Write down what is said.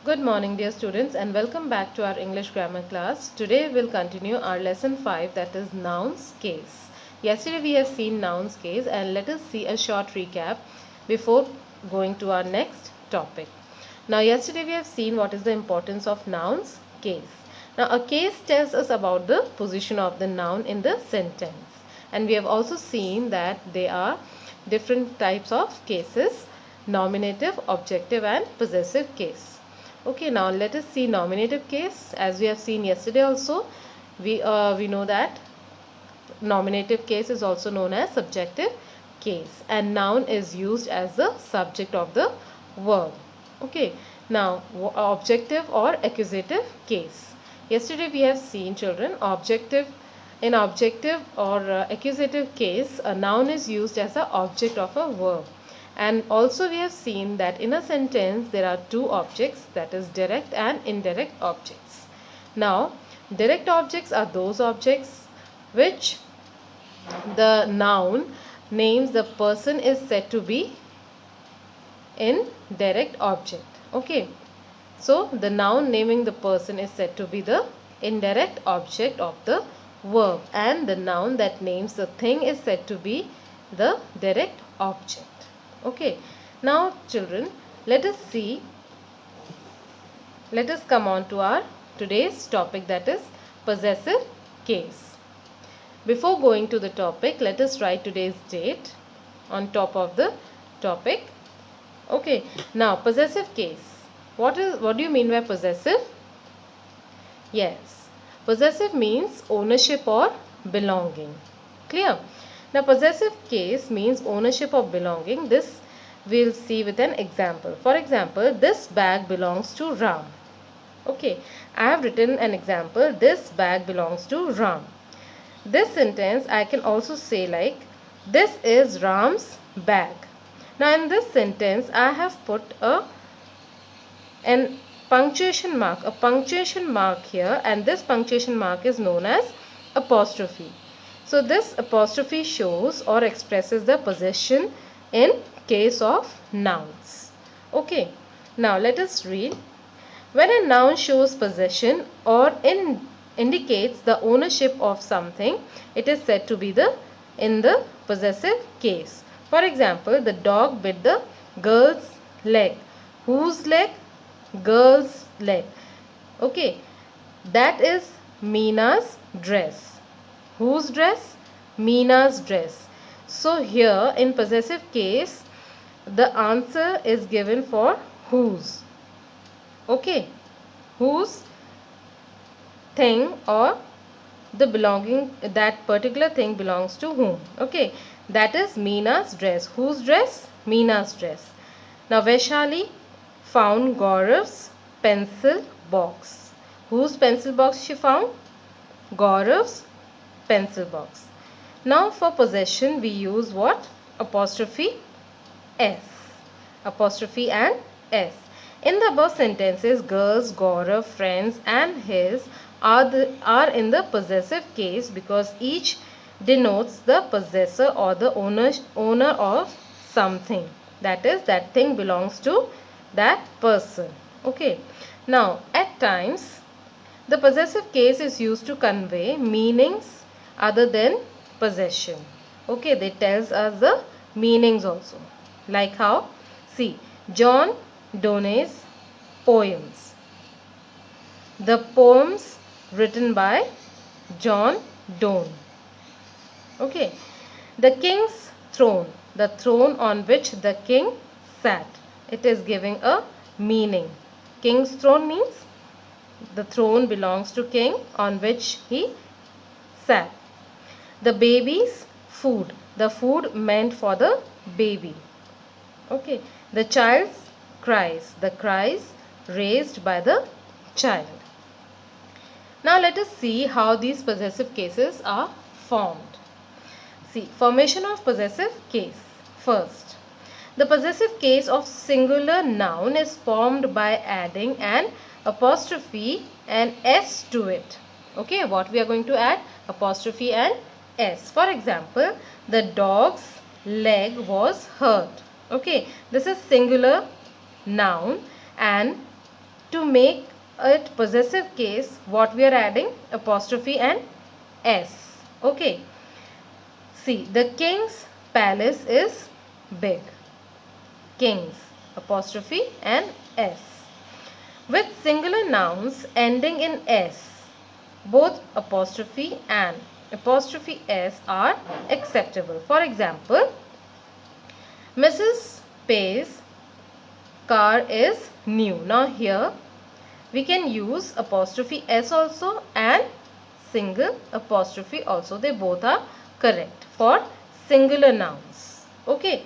Good morning dear students and welcome back to our English grammar class. Today we'll continue our lesson 5, that is nouns case. Yesterday we have seen nouns case and let us see a short recap before going to our next topic. Now yesterday we have seen what is the importance of nouns case. Now a case tells us about the position of the noun in the sentence, and we have also seen that there are different types of cases: nominative, objective and possessive case. Okay, now let us see nominative case. As we have seen yesterday also, we know that nominative case is also known as subjective case, and noun is used as the subject of the verb. Okay, now objective or accusative case. Yesterday we have seen, children, objective or accusative case, a noun is used as the object of a verb. And also we have seen that in a sentence there are two objects, that is direct and indirect objects. Now direct objects are those objects which the noun names the person is said to be in direct object. Okay, so the noun naming the person is said to be the indirect object of the verb, and the noun that names the thing is said to be the direct object. Okay, now children, let us come on to our today's topic, that is possessive case. Before going to the topic, let us write today's date on top of the topic. Okay, now possessive case. What do you mean by possessive? Yes, possessive means ownership or belonging. Clear? Now possessive case means ownership or belonging. This we'll see with an example. For example, this bag belongs to Ram. Okay, I have written an example. This bag belongs to Ram. This sentence I can also say like, this is Ram's bag. Now in this sentence I have put an punctuation mark here, and this punctuation mark is known as apostrophe. So this apostrophe shows or expresses the possession in case of nouns. Okay, now let us read. When a noun shows possession or indicates the ownership of something, it is said to be in the possessive case. For example, the dog bit the girl's leg. Whose leg? Girl's leg. Okay, that is Meena's dress. Whose dress? Meena's dress. So here in possessive case, the answer is given for whose. Okay, whose thing or the belonging, that particular thing belongs to whom. Okay, that is Meena's dress. Whose dress? Meena's dress. Now Vaishali found Gaurav's pencil box. Whose pencil box she found? Gaurav's pencil box. Now for possession we use what? Apostrophe S. Apostrophe and S. In the above sentences, girls, Gaurav, friends and his are in the possessive case because each denotes the possessor or the owner of something. That is, that thing belongs to that person. Okay. Now at times the possessive case is used to convey meanings other than possession. Okay, they tells us the meanings also. Like how? See, John Donne's poems. The poems written by John Donne. Okay, the king's throne. The throne on which the king sat. It is giving a meaning. King's throne means the throne belongs to king on which he sat. The baby's food. The food meant for the baby. Okay. The child's cries. The cries raised by the child. Now let us see how these possessive cases are formed. See, formation of possessive case. First, the possessive case of singular noun is formed by adding an apostrophe and S to it. Okay, what we are going to add? Apostrophe and S. For example, the dog's leg was hurt. Okay, this is singular noun and to make it possessive case, what we are adding? Apostrophe and s. Okay. See, the king's palace is big. King's, apostrophe and s. With singular nouns ending in s, both apostrophe and apostrophe s are acceptable. For example, Mrs. Pay's car is new. Now here we can use apostrophe s also and single apostrophe also. They both are correct for singular nouns. Okay.